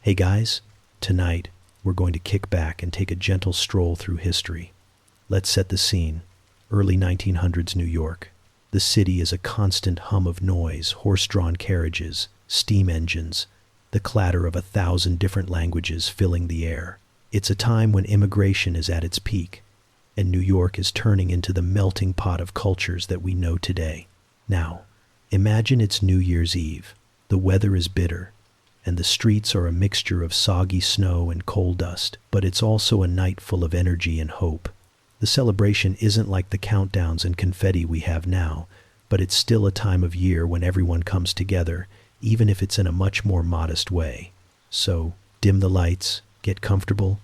Hey guys, tonight we're going to kick back and take a gentle stroll through history. Let's set the scene. Early 1900s New York. The city is a constant hum of noise, horse-drawn carriages, steam engines, the clatter of 1,000 different languages filling the air. It's a time when immigration is at its peak, and New York is turning into the melting pot of cultures that we know today. Now, imagine it's New Year's Eve. The weather is bitter, and the streets are a mixture of soggy snow and coal dust, but it's also a night full of energy and hope. The celebration isn't like the countdowns and confetti we have now, but it's still a time of year when everyone comes together, even if it's in a much more modest way. So, dim the lights, get comfortable,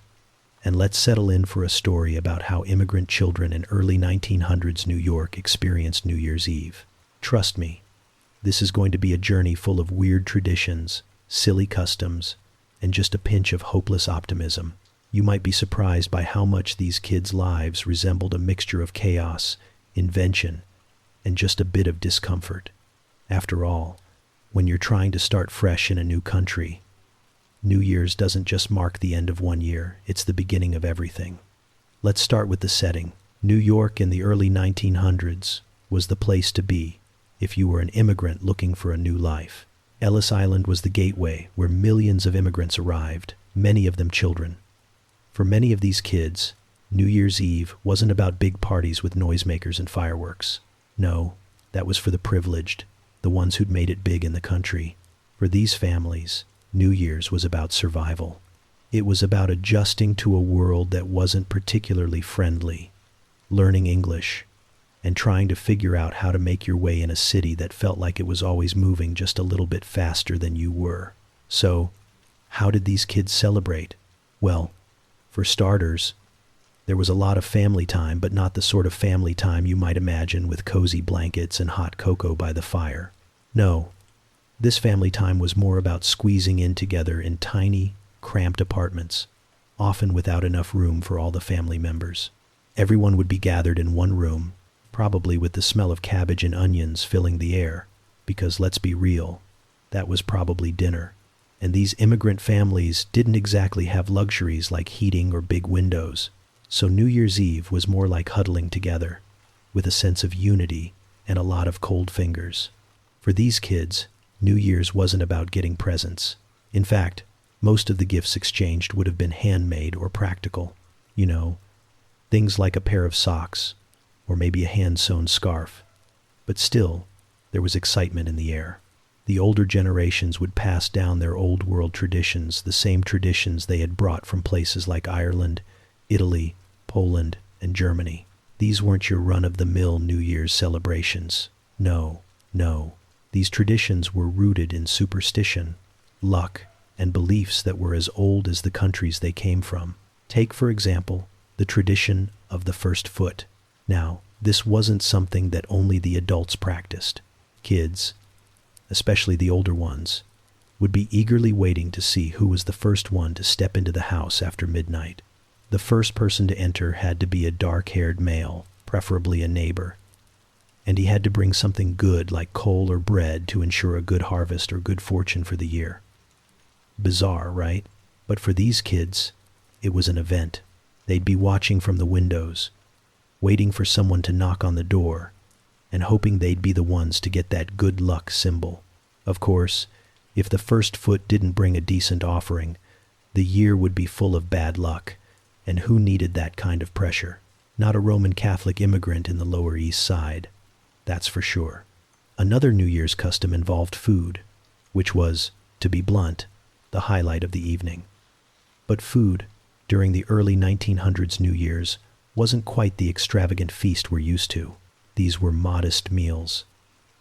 and let's settle in for a story about how immigrant children in early 1900s New York experienced New Year's Eve. Trust me, this is going to be a journey full of weird traditions, silly customs, and just a pinch of hopeless optimism. You might be surprised by how much these kids' lives resembled a mixture of chaos, invention, and just a bit of discomfort. After all, when you're trying to start fresh in a new country, New Year's doesn't just mark the end of one year, it's the beginning of everything. Let's start with the setting. New York in the early 1900s was the place to be if you were an immigrant looking for a new life. Ellis Island was the gateway where millions of immigrants arrived, many of them children. For many of these kids, New Year's Eve wasn't about big parties with noisemakers and fireworks. No, that was for the privileged, the ones who'd made it big in the country. For these families, New Year's was about survival. It was about adjusting to a world that wasn't particularly friendly, learning English, and trying to figure out how to make your way in a city that felt like it was always moving just a little bit faster than you were. So, how did these kids celebrate? Well, for starters, there was a lot of family time, but not the sort of family time you might imagine with cozy blankets and hot cocoa by the fire. No, this family time was more about squeezing in together in tiny, cramped apartments, often without enough room for all the family members. Everyone would be gathered in one room, probably with the smell of cabbage and onions filling the air, because let's be real, that was probably dinner. And these immigrant families didn't exactly have luxuries like heating or big windows, so New Year's Eve was more like huddling together, with a sense of unity and a lot of cold fingers. For these kids, New Year's wasn't about getting presents. In fact, most of the gifts exchanged would have been handmade or practical. You know, things like a pair of socks, or maybe a hand-sewn scarf. But still, there was excitement in the air. The older generations would pass down their old-world traditions, the same traditions they had brought from places like Ireland, Italy, Poland, and Germany. These weren't your run-of-the-mill New Year's celebrations. No. These traditions were rooted in superstition, luck, and beliefs that were as old as the countries they came from. Take, for example, the tradition of the first foot. Now, this wasn't something that only the adults practiced. Kids, especially the older ones, would be eagerly waiting to see who was the first one to step into the house after midnight. The first person to enter had to be a dark-haired male, preferably a neighbor, and he had to bring something good like coal or bread to ensure a good harvest or good fortune for the year. Bizarre, right? But for these kids, it was an event. They'd be watching from the windows, waiting for someone to knock on the door, and hoping they'd be the ones to get that good luck symbol. Of course, if the first foot didn't bring a decent offering, the year would be full of bad luck, and who needed that kind of pressure? Not a Roman Catholic immigrant in the Lower East Side, that's for sure. Another New Year's custom involved food, which was, to be blunt, the highlight of the evening. But food, during the early 1900s New Year's, wasn't quite the extravagant feast we're used to. These were modest meals,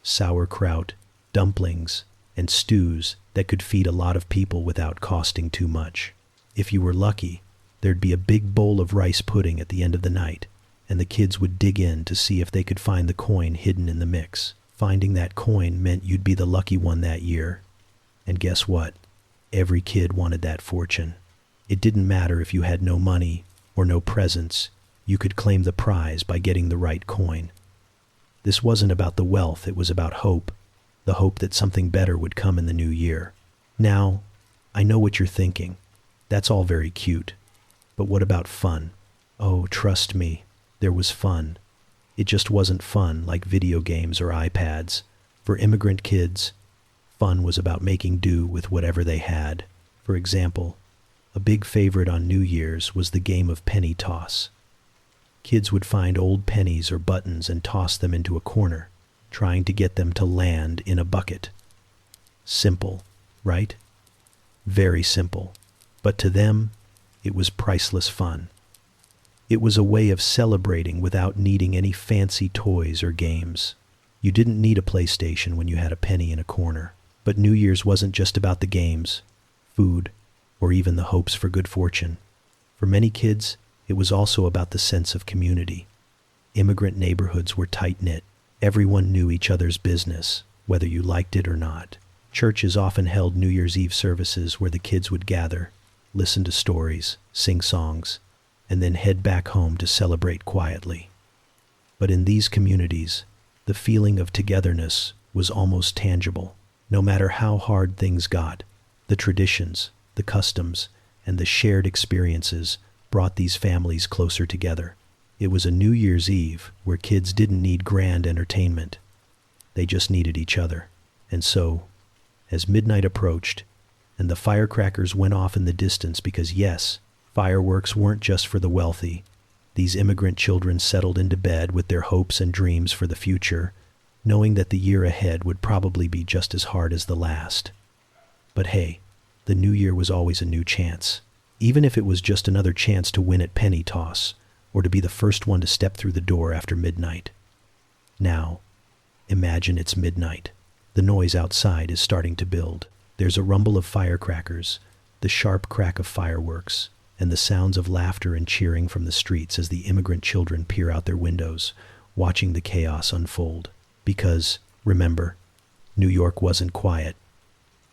sauerkraut, dumplings, and stews that could feed a lot of people without costing too much. If you were lucky, there'd be a big bowl of rice pudding at the end of the night, and the kids would dig in to see if they could find the coin hidden in the mix. Finding that coin meant you'd be the lucky one that year. And guess what? Every kid wanted that fortune. It didn't matter if you had no money or no presents, you could claim the prize by getting the right coin. This wasn't about the wealth, it was about hope, the hope that something better would come in the new year. Now, I know what you're thinking. That's all very cute. But what about fun? Oh, trust me, there was fun. It just wasn't fun like video games or iPads. For immigrant kids, fun was about making do with whatever they had. For example, a big favorite on New Year's was the game of penny toss. Kids would find old pennies or buttons and toss them into a corner, trying to get them to land in a bucket. Simple, right? Very simple. But to them, it was priceless fun. It was a way of celebrating without needing any fancy toys or games. You didn't need a PlayStation when you had a penny in a corner. But New Year's wasn't just about the games, food, or even the hopes for good fortune. For many kids, it was also about the sense of community. Immigrant neighborhoods were tight-knit. Everyone knew each other's business, whether you liked it or not. Churches often held New Year's Eve services where the kids would gather, listen to stories, sing songs, and then head back home to celebrate quietly. But in these communities, the feeling of togetherness was almost tangible. No matter how hard things got, the traditions, the customs, and the shared experiences brought these families closer together. It was a New Year's Eve where kids didn't need grand entertainment. They just needed each other. And so, as midnight approached, and the firecrackers went off in the distance because yes, fireworks weren't just for the wealthy, these immigrant children settled into bed with their hopes and dreams for the future, knowing that the year ahead would probably be just as hard as the last. But hey, the new year was always a new chance. Even if it was just another chance to win at penny toss, or to be the first one to step through the door after midnight. Now, imagine it's midnight. The noise outside is starting to build. There's a rumble of firecrackers, the sharp crack of fireworks, and the sounds of laughter and cheering from the streets as the immigrant children peer out their windows, watching the chaos unfold. Because, remember, New York wasn't quiet.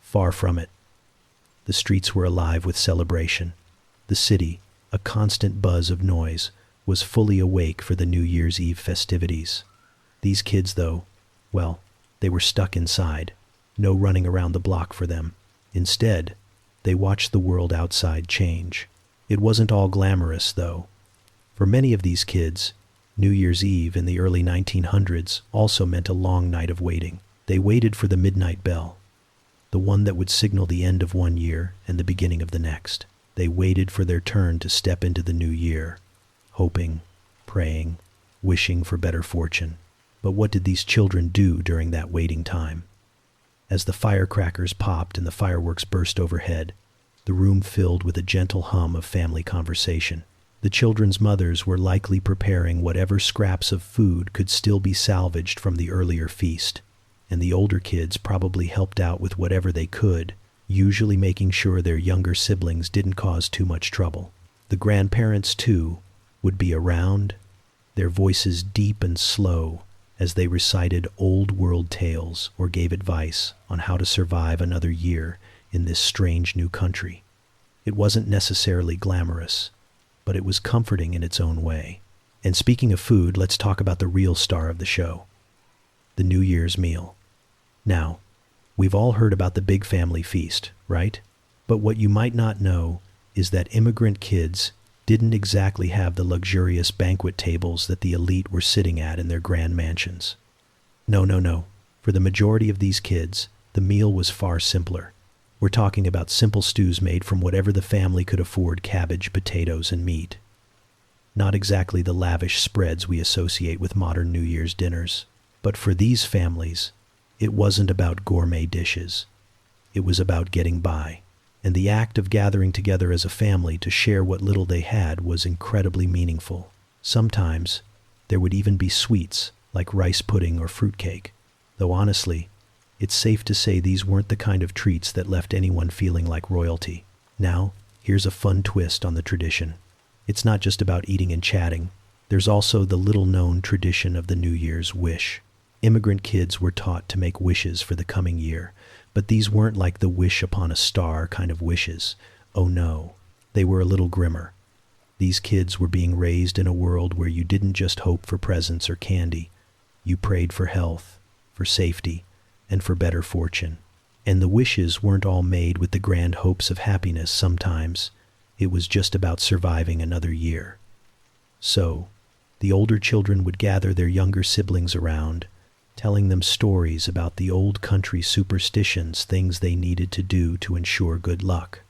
Far from it. The streets were alive with celebration. The city, a constant buzz of noise, was fully awake for the New Year's Eve festivities. These kids, though, well, they were stuck inside. No running around the block for them. Instead, they watched the world outside change. It wasn't all glamorous, though. For many of these kids, New Year's Eve in the early 1900s also meant a long night of waiting. They waited for the midnight bell, the one that would signal the end of one year and the beginning of the next. They waited for their turn to step into the new year, hoping, praying, wishing for better fortune. But what did these children do during that waiting time? As the firecrackers popped and the fireworks burst overhead, the room filled with a gentle hum of family conversation. The children's mothers were likely preparing whatever scraps of food could still be salvaged from the earlier feast, and the older kids probably helped out with whatever they could, usually making sure their younger siblings didn't cause too much trouble. The grandparents, too, would be around, their voices deep and slow as they recited old-world tales or gave advice on how to survive another year in this strange new country. It wasn't necessarily glamorous, but it was comforting in its own way. And speaking of food, let's talk about the real star of the show, the New Year's meal. Now, we've all heard about the big family feast, right? But what you might not know is that immigrant kids didn't exactly have the luxurious banquet tables that the elite were sitting at in their grand mansions. No. For the majority of these kids, the meal was far simpler. We're talking about simple stews made from whatever the family could afford: cabbage, potatoes, and meat. Not exactly the lavish spreads we associate with modern New Year's dinners. But for these families, it wasn't about gourmet dishes. It was about getting by. And the act of gathering together as a family to share what little they had was incredibly meaningful. Sometimes, there would even be sweets, like rice pudding or fruitcake. Though honestly, it's safe to say these weren't the kind of treats that left anyone feeling like royalty. Now, here's a fun twist on the tradition. It's not just about eating and chatting. There's also the little-known tradition of the New Year's wish. Immigrant kids were taught to make wishes for the coming year, but these weren't like the wish upon a star kind of wishes. Oh no, they were a little grimmer. These kids were being raised in a world where you didn't just hope for presents or candy. You prayed for health, for safety, and for better fortune. And the wishes weren't all made with the grand hopes of happiness. Sometimes it was just about surviving another year. So, the older children would gather their younger siblings around, telling them stories about the old country superstitions, things they needed to do to ensure good luck.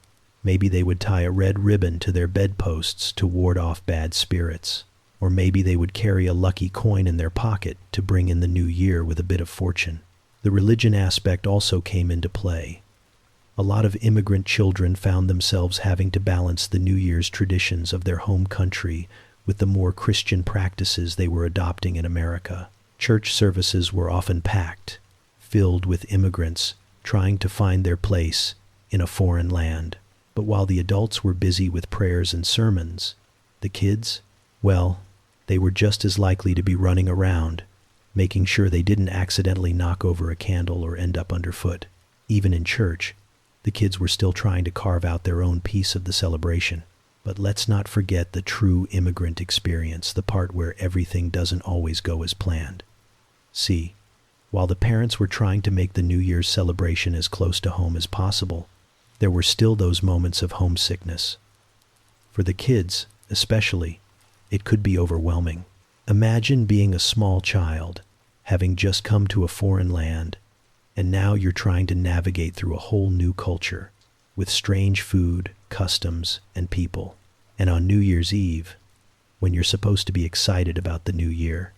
Maybe they would tie a red ribbon to their bedposts to ward off bad spirits. Or maybe they would carry a lucky coin in their pocket to bring in the new year with a bit of fortune. The religion aspect also came into play. A lot of immigrant children found themselves having to balance the New Year's traditions of their home country with the more Christian practices they were adopting in America. Church services were often packed, filled with immigrants trying to find their place in a foreign land. But while the adults were busy with prayers and sermons, the kids, well, they were just as likely to be running around, making sure they didn't accidentally knock over a candle or end up underfoot. Even in church, the kids were still trying to carve out their own piece of the celebration. But let's not forget the true immigrant experience, the part where everything doesn't always go as planned. See, while the parents were trying to make the New Year's celebration as close to home as possible, there were still those moments of homesickness. For the kids, especially, it could be overwhelming. Imagine being a small child, having just come to a foreign land, and now you're trying to navigate through a whole new culture, with strange food, customs, and people. And on New Year's Eve, when you're supposed to be excited about the new year,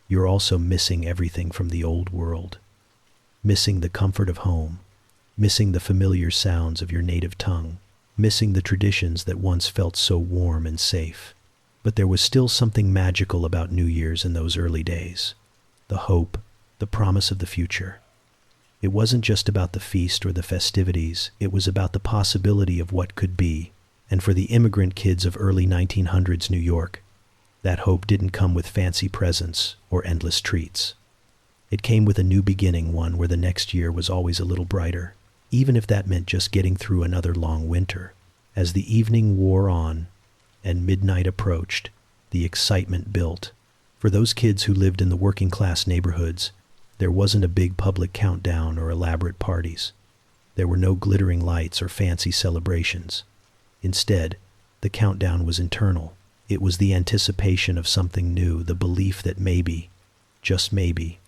you're also missing everything from the old world. Missing the comfort of home, missing the familiar sounds of your native tongue, missing the traditions that once felt so warm and safe. But there was still something magical about New Year's in those early days. The hope, the promise of the future. It wasn't just about the feast or the festivities, it was about the possibility of what could be. And for the immigrant kids of early 1900s New York, that hope didn't come with fancy presents or endless treats. It came with a new beginning, one where the next year was always a little brighter, even if that meant just getting through another long winter. As the evening wore on and midnight approached, the excitement built. For those kids who lived in the working class neighborhoods, there wasn't a big public countdown or elaborate parties. There were no glittering lights or fancy celebrations. Instead, the countdown was internal. It was the anticipation of something new, the belief that maybe, just maybe,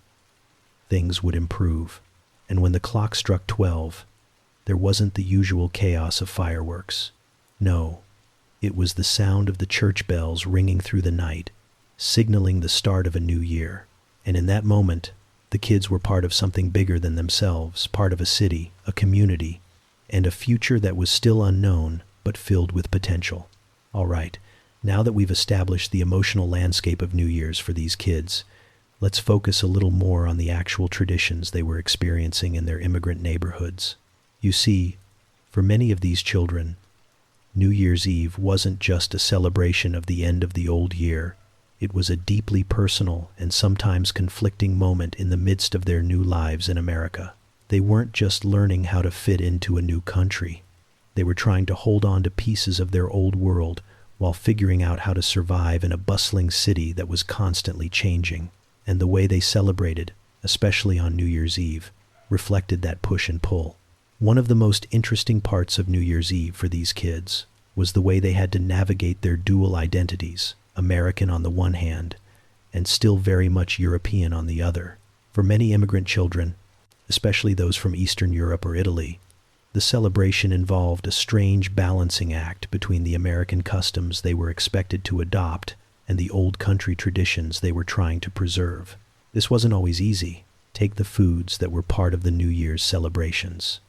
things would improve. And when the clock struck 12, there wasn't the usual chaos of fireworks. No, it was the sound of the church bells ringing through the night, signaling the start of a new year. And in that moment, the kids were part of something bigger than themselves, part of a city, a community, and a future that was still unknown, but filled with potential. All right, now that we've established the emotional landscape of New Year's for these kids, let's focus a little more on the actual traditions they were experiencing in their immigrant neighborhoods. You see, for many of these children, New Year's Eve wasn't just a celebration of the end of the old year. It was a deeply personal and sometimes conflicting moment in the midst of their new lives in America. They weren't just learning how to fit into a new country. They were trying to hold on to pieces of their old world while figuring out how to survive in a bustling city that was constantly changing. And the way they celebrated, especially on New Year's Eve, reflected that push and pull. One of the most interesting parts of New Year's Eve for these kids was the way they had to navigate their dual identities, American on the one hand, and still very much European on the other. For many immigrant children, especially those from Eastern Europe or Italy, the celebration involved a strange balancing act between the American customs they were expected to adopt and the old country traditions they were trying to preserve. This wasn't always easy. Take the foods that were part of the New Year's celebrations.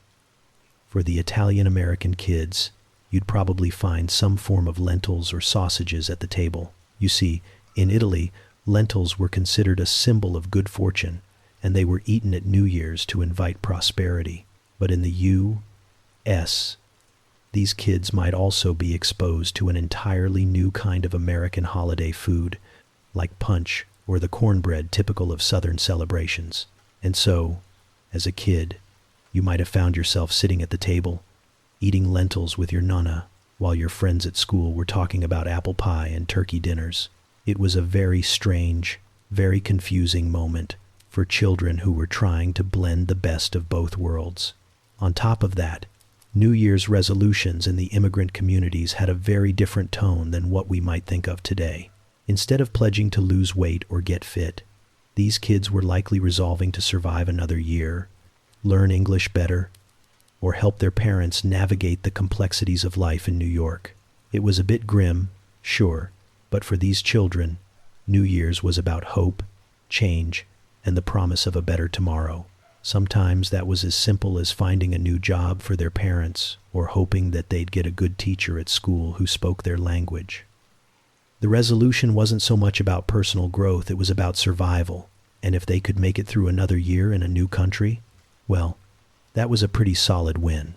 For the Italian-American kids, you'd probably find some form of lentils or sausages at the table. You see, in Italy, lentils were considered a symbol of good fortune, and they were eaten at New Year's to invite prosperity. But in the U.S., these kids might also be exposed to an entirely new kind of American holiday food, like punch or the cornbread typical of Southern celebrations. And so, as a kid, you might have found yourself sitting at the table, eating lentils with your nonna, while your friends at school were talking about apple pie and turkey dinners. It was a very strange, very confusing moment for children who were trying to blend the best of both worlds. On top of that, New Year's resolutions in the immigrant communities had a very different tone than what we might think of today. Instead of pledging to lose weight or get fit, these kids were likely resolving to survive another year, learn English better, or help their parents navigate the complexities of life in New York. It was a bit grim, sure, but for these children, New Year's was about hope, change, and the promise of a better tomorrow. Sometimes that was as simple as finding a new job for their parents or hoping that they'd get a good teacher at school who spoke their language. The resolution wasn't so much about personal growth, it was about survival, and if they could make it through another year in a new country, well, that was a pretty solid win.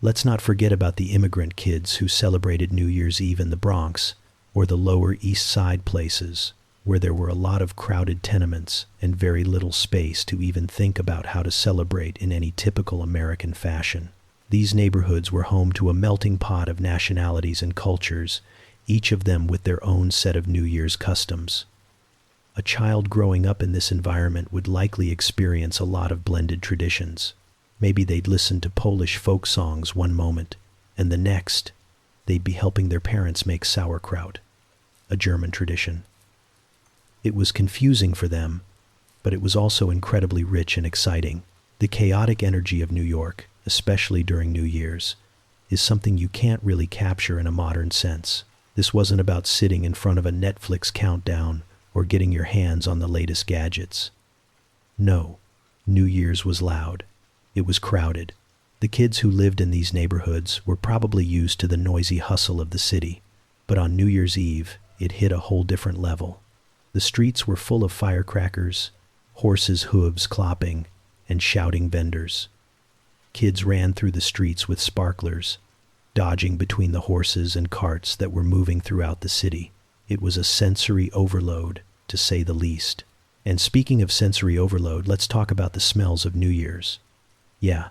Let's not forget about the immigrant kids who celebrated New Year's Eve in the Bronx or the Lower East Side places, where there were a lot of crowded tenements and very little space to even think about how to celebrate in any typical American fashion. These neighborhoods were home to a melting pot of nationalities and cultures, each of them with their own set of New Year's customs. A child growing up in this environment would likely experience a lot of blended traditions. Maybe they'd listen to Polish folk songs one moment, and the next, they'd be helping their parents make sauerkraut, a German tradition. It was confusing for them, but it was also incredibly rich and exciting. The chaotic energy of New York, especially during New Year's, is something you can't really capture in a modern sense. This wasn't about sitting in front of a Netflix countdown or getting your hands on the latest gadgets. No, New Year's was loud. It was crowded. The kids who lived in these neighborhoods were probably used to the noisy hustle of the city, but on New Year's Eve, it hit a whole different level. The streets were full of firecrackers, horses' hooves clopping, and shouting vendors. Kids ran through the streets with sparklers, dodging between the horses and carts that were moving throughout the city. It was a sensory overload, to say the least. And speaking of sensory overload, let's talk about the smells of New Year's. Yeah,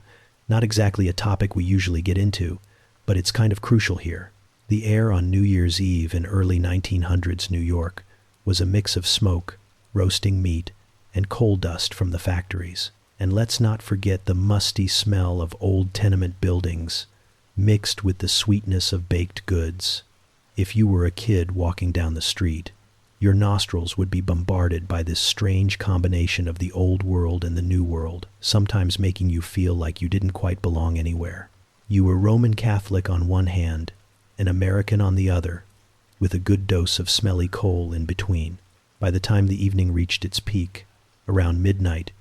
not exactly a topic we usually get into, but it's kind of crucial here. The air on New Year's Eve in early 1900s New York was a mix of smoke, roasting meat, and coal dust from the factories. And let's not forget the musty smell of old tenement buildings, mixed with the sweetness of baked goods. If you were a kid walking down the street, your nostrils would be bombarded by this strange combination of the old world and the new world, sometimes making you feel like you didn't quite belong anywhere. You were Roman Catholic on one hand, and American on the other, with a good dose of smelly coal in between. By the time the evening reached its peak, around midnight,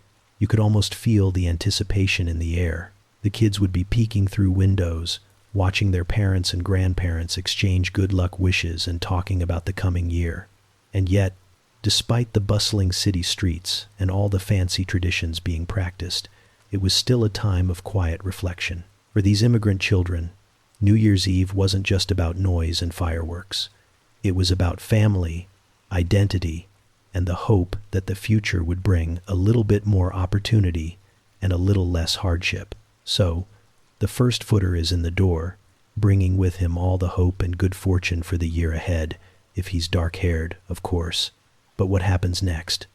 you could almost feel the anticipation in the air. The kids would be peeking through windows, watching their parents and grandparents exchange good luck wishes and talking about the coming year. And yet, despite the bustling city streets and all the fancy traditions being practiced, it was still a time of quiet reflection. For these immigrant children, New Year's Eve wasn't just about noise and fireworks. It was about family, identity, and the hope that the future would bring a little bit more opportunity and a little less hardship. So, the first footer is in the door, bringing with him all the hope and good fortune for the year ahead, if he's dark-haired, of course. But what happens next?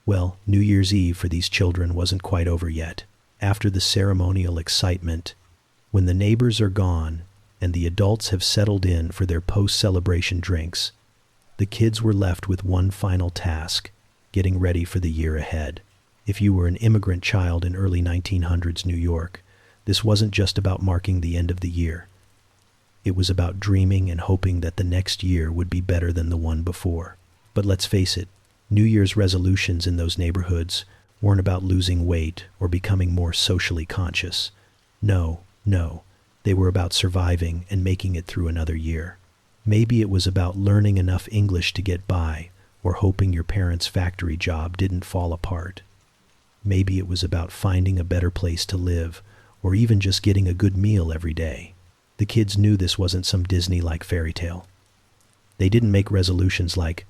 Well, New Year's Eve for these children wasn't quite over yet. After the ceremonial excitement, when the neighbors are gone and the adults have settled in for their post-celebration drinks, the kids were left with one final task, getting ready for the year ahead. If you were an immigrant child in early 1900s New York, this wasn't just about marking the end of the year. It was about dreaming and hoping that the next year would be better than the one before. But let's face it, New Year's resolutions in those neighborhoods weren't about losing weight or becoming more socially conscious. No, they were about surviving and making it through another year. Maybe it was about learning enough English to get by, or hoping your parents' factory job didn't fall apart. Maybe it was about finding a better place to live, or even just getting a good meal every day. The kids knew this wasn't some Disney-like fairy tale. They didn't make resolutions like,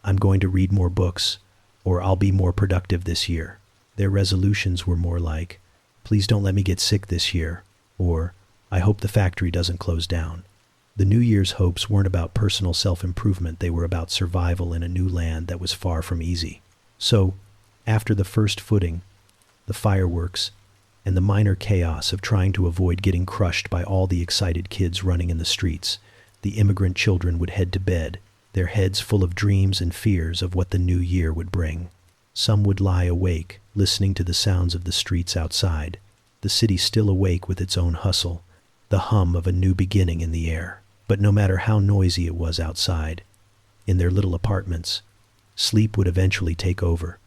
I'm going to read more books, or I'll be more productive this year. Their resolutions were more like, please don't let me get sick this year, or I hope the factory doesn't close down. The New Year's hopes weren't about personal self-improvement, they were about survival in a new land that was far from easy. So, after the first footing, the fireworks, and the minor chaos of trying to avoid getting crushed by all the excited kids running in the streets, the immigrant children would head to bed, their heads full of dreams and fears of what the new year would bring. Some would lie awake, listening to the sounds of the streets outside, the city still awake with its own hustle, the hum of a new beginning in the air. But no matter how noisy it was outside, in their little apartments, sleep would eventually take over,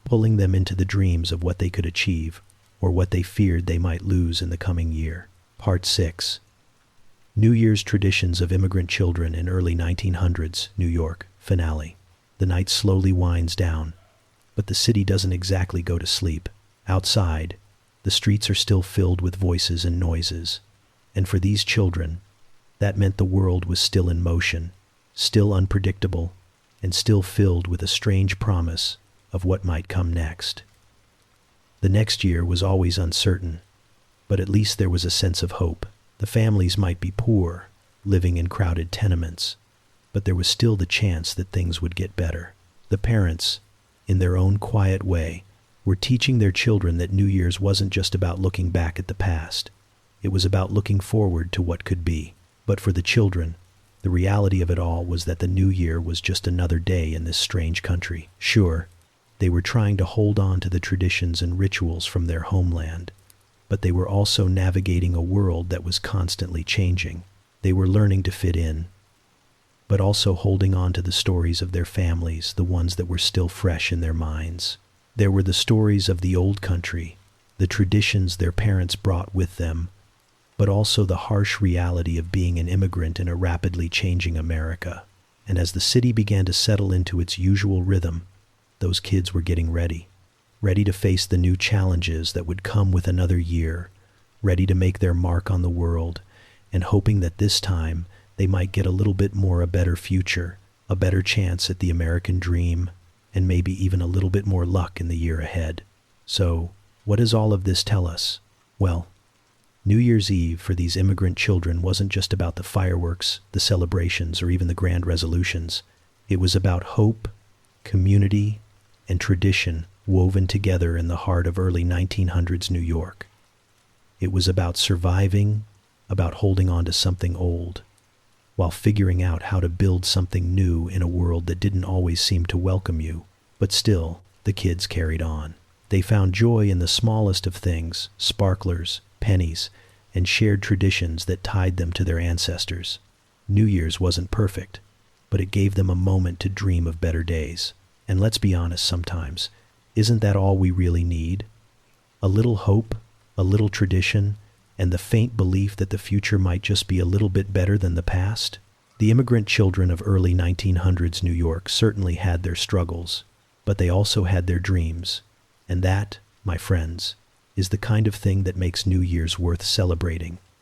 pulling them into the dreams of what they could achieve or what they feared they might lose in the coming year. Part 6. New Year's Traditions of Immigrant Children in Early 1900s, New York, finale. The night slowly winds down, but the city doesn't exactly go to sleep. Outside, the streets are still filled with voices and noises, and for these children, that meant the world was still in motion, still unpredictable, and still filled with a strange promise of what might come next. The next year was always uncertain, but at least there was a sense of hope. The families might be poor, living in crowded tenements, but there was still the chance that things would get better. The parents, in their own quiet way, were teaching their children that New Year's wasn't just about looking back at the past. It was about looking forward to what could be. But for the children, the reality of it all was that the new year was just another day in this strange country. Sure, they were trying to hold on to the traditions and rituals from their homeland, but they were also navigating a world that was constantly changing. They were learning to fit in, but also holding on to the stories of their families, the ones that were still fresh in their minds. There were the stories of the old country, the traditions their parents brought with them, but also the harsh reality of being an immigrant in a rapidly changing America. And as the city began to settle into its usual rhythm, those kids were getting ready to face the new challenges that would come with another year, ready to make their mark on the world, and hoping that this time they might get a little bit more a better future, a better chance at the American dream, and maybe even a little bit more luck in the year ahead. So, what does all of this tell us? Well, New Year's Eve for these immigrant children wasn't just about the fireworks, the celebrations, or even the grand resolutions. It was about hope, community, and tradition woven together in the heart of early 1900s New York. It was about surviving, about holding on to something old, while figuring out how to build something new in a world that didn't always seem to welcome you. But still, the kids carried on. They found joy in the smallest of things, sparklers, pennies, and shared traditions that tied them to their ancestors. New Year's wasn't perfect, but it gave them a moment to dream of better days. And let's be honest, sometimes, isn't that all we really need? A little hope, a little tradition, and the faint belief that the future might just be a little bit better than the past? The immigrant children of early 1900s New York certainly had their struggles, but they also had their dreams. And that, my friends, is the kind of thing that makes New Year's worth celebrating.